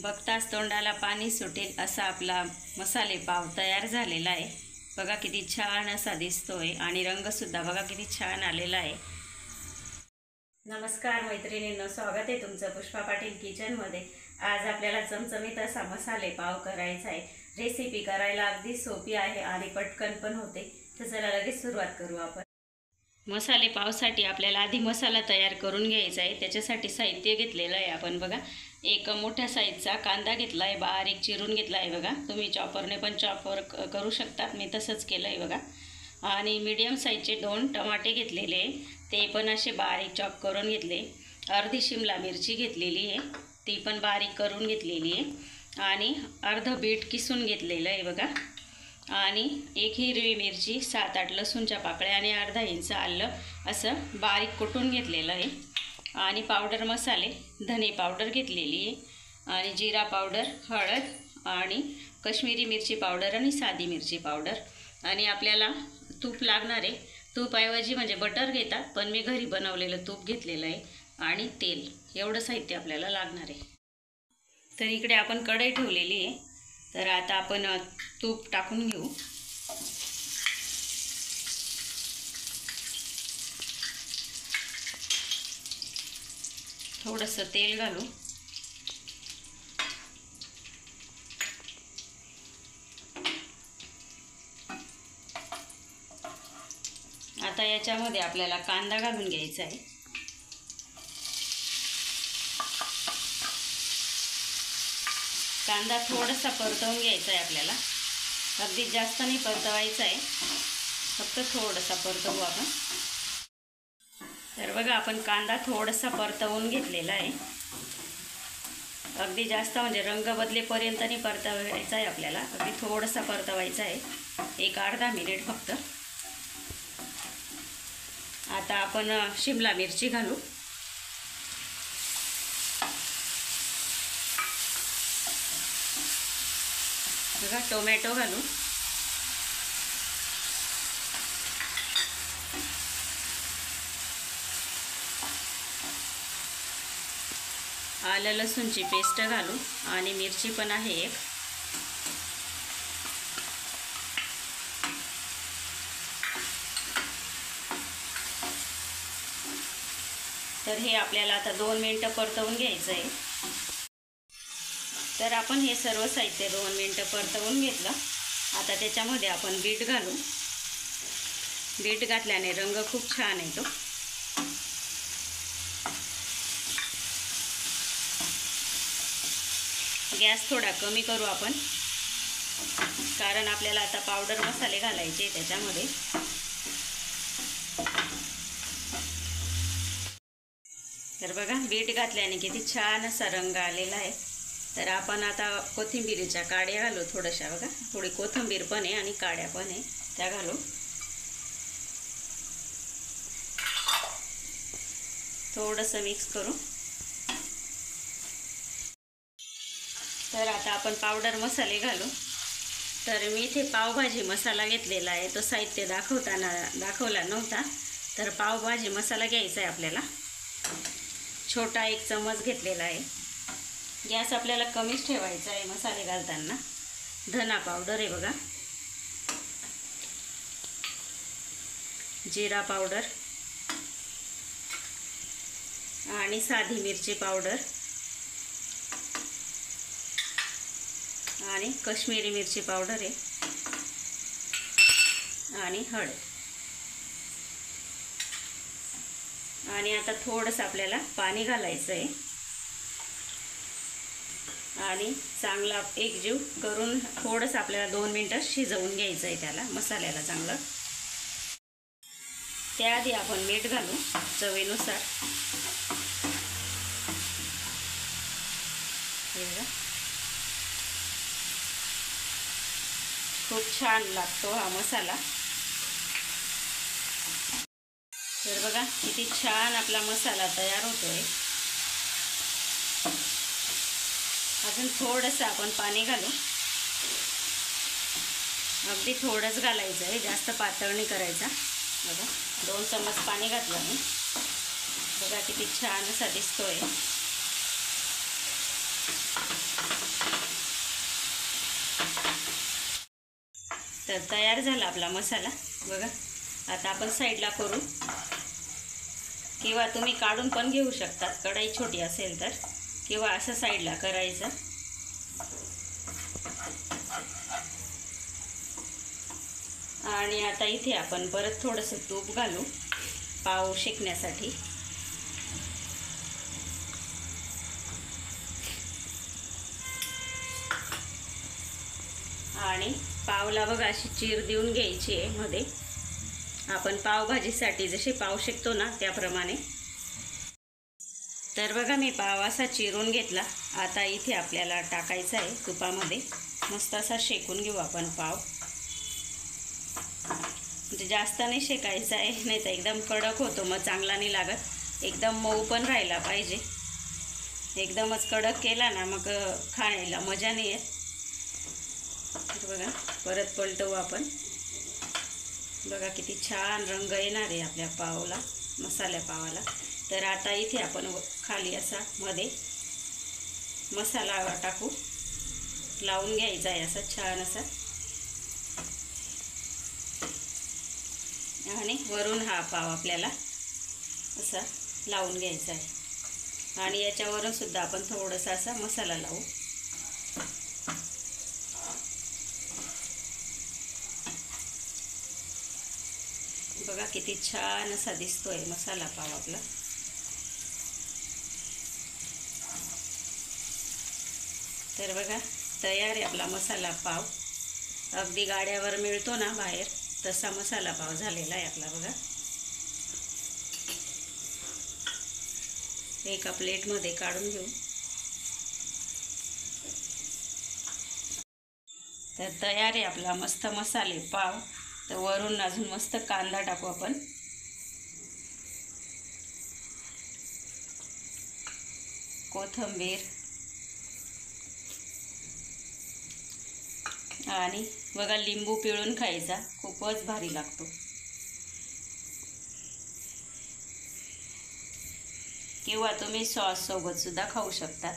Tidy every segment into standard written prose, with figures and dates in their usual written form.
बघताच तोंडाला पाणी सुटेल असा आपला मसाले पाव तयार झालेला आहे। बघा किती छान असा दिसतोय आणि रंगसुद्धा बघा किती छान आलेला आहे। नमस्कार मैत्रिणींनो, स्वागत आहे तुमचं पुष्पा पाटील किचनमध्ये। आज आपल्याला चमचमीत असा मसाले पाव करायचा आहे। रेसिपी करायला अगदी सोपी आहे आणि पटकन पण होते। तर चला लगेच सुरुवात करू आपण। मसाले पावसाठी आपल्याला आधी मसाला तयार करून घ्यायचा आहे। त्याच्यासाठी साहित्य घेतलेलं आहे आपण बघा, एक मोठ्या साईजचा कांदा घेतला आहे, बारीक चिरून घेतला आहे बघा। तुम्ही चॉपरने पण चॉपर करू शकतात, मी तसंच केलं आहे बघा। आणि मीडियम साईजचे 2 टमाटे घेतलेले, ते पण असे बारीक चॉप करून घेतले। अर्धी शिमला मिरची घेतलेली आहे, ती पण बारीक करून घेतलेली आहे। आणि अर्ध बीट किसून घेतलेलं आहे बघा। आणि एक हिरवी मिरची, 7-8 लसूणच्या पाकळ्या आणि अर्धा इंच आलं असं बारीक कुटून घेतलेलं आहे। आणि पावडर मसाले, धने पावडर घेतलेली आहे आणि जिरा पावडर, हळद आणि काश्मीरी मिरची पावडर आणि साधी मिरची पावडर। आणि आपल्याला तूप लागणार आहे। तूपऐवजी म्हणजे बटर घेतात, पण मी घरी बनवलेलं तूप घेतलेलं आहे। आणि तेल, एवढं साहित्य आपल्याला लागणार आहे। तर इकडे आपण कढई ठेवलेली आहे। तर आता आपण तूप टाकून घेऊ। थोडंसं तेल घालू। आता याच्यामध्ये आपल्याला कांदा घालून घ्यायचा आहे। कांदा थोडासा परतवून घ्यायचा आहे आपल्याला, अगदी जास्त नाही परतवायचा आहे, फक्त थोडासा परतवू आपण। तर बघा आपण कांदा थोडासा परतवून घेतलेला आहे। अगदी जास्त म्हणजे रंग बदलेपर्यंत नाही परतवायचा आहे आपल्याला, अगदी थोडासा परतवायचा आहे, एक अर्धा मिनिट फक्त। आता आपण शिमला मिरची घालू। बघा टोमॅटो घालू। आलं लसूणची पेस्ट घालू आणि मिरची पण आहे एक। तर हे आपल्याला आता 2 मिनिटं परतवून घ्यायचं आहे। तर आपण हे सर्व साहित्य 2 मिनिटं परतवून घेतलं। आता त्याच्यामध्ये आपण बीट घालू। बीट घातल्याने रंग खूप छान येतो। गॅस थोडा कमी करू आपण, कारण आपल्याला आता पावडर मसाले घालायचे त्याच्यामध्ये। तर बघा बीट घातल्याने किती छान असा रंग आलेला आहे। तर आपण आता कोथिंबीरीच्या काड्या घालू थोड्याशा बघा, थोडी कोथिंबीर पण आहे आणि काड्या पण आहे, त्या घालू। थोडंसं मिक्स करू। तर आता आपण पावडर मसाले घालू। तर मी इथे पावभाजी मसाला घेतलेला आहे, तो साहित्य दाखवला नव्हता। तर पावभाजी मसाला घ्यायचा आहे आपल्याला, छोटा 1 चम्मच घेतलेला आहे। गॅस आपल्याला कमीच ठेवायचा आहे मसाले घालताना। धना पावडर आहे बघा, जिरा पावडर आणि साधी मिरची पावडर आणि काश्मीरी मिरची पावडर आहे आणि हळद। आणि आता थोडंसं आपल्याला पाणी घालायचं आहे आणि चांगला एकजीव करून थोडंसं आपल्याला 2 मिनिटं शिजवून घ्यायचं आहे त्याला, मसाल्याला चांगलं। त्याआधी आपण मीठ घालू चवीनुसार। खूप छान लागतो हा मसाला। तर बघा किती छान आपला मसाला तयार होतोय। अजून थोडंसं आपण पाणी घालू, अगदी थोडंच घालायचं आहे, जास्त पातळ नाही करायचा। बघा 2 चम्मच पाणी घातलं मी। बघा किती छान असा दिसतोय। तर तयार झाला आपला मसाला बघा. आता आपण साईडला करू, किंवा तुम्ही काढून पण घेऊ शकतात कढई छोटी असेल तर, किंवा असं साईडला करायचं. आणि आता इथे आपण परत थोडंसं तूप घालू पाव शेकण्यासाठी. आणि पावला बघा अशी चीर देऊन घ्यायची आहे मध्ये, आपण पावभाजीसाठी जसे पाव शेकतो ना त्याप्रमाणे. तर बघा मी पाव असा चिरून घेतला. आता इथे आपल्याला टाकायचा आहे तुपामध्ये. मस्त असा शेकून घेऊ आपण पाव. म्हणजे जास्त नाही शेकायचा आहे, नाही तर एकदम कडक होतो, मग चांगला नाही लागत. एकदम मऊ पण राहायला पाहिजे. एकदमच कडक केला ना मग खाण्याला मजा नाही येत. बघा परत पलटवू आपण. बघा किती छान रंग येणार आहे आपल्या पावला, मसाल्या पावाला. तर आता इथे आपण खाली असा मध्ये मसाला टाकू, लावून घ्यायचा आहे असा छान असा. आणि वरून हा पाव आपल्याला असा लावून घ्यायचा आहे. आणि याच्यावरून सुद्धा आपण थोडासा असा मसाला लावू. बघा किती छान असा दिसतोय मसाला पाव आपला. तर बघा तयार आहे आपला मसाला पाव. अगदी गाड्यावर मिळतो ना बाहेर, तसा मसाला पाव झालेला आहे आपला बघा. एका प्लेटमध्ये काढून घेऊ. तर तयार आहे आपला मस्त मसाले पाव. तर वरून अजून मस्त कांदा टाकू आपण. कोथिंबीर. आणि बघा लिंबू पिळून खायचा, खूपच भारी लागतो. किंवा तुम्ही सॉस सोबत सुद्धा खाऊ शकता,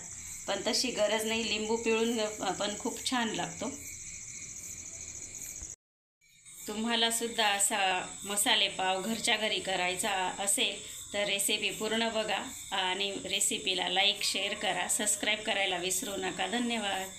पण तशी गरज नाही. लिंबू पिळून पण खूप छान लागतो. तुम्हाला सुद्धा असा मसाले पाव घरच्या घरी करायचा असेल तर रेसिपी पूर्ण बघा. आणि रेसिपीला लाईक शेअर करा, सबस्क्राईब करायला विसरू नका. धन्यवाद.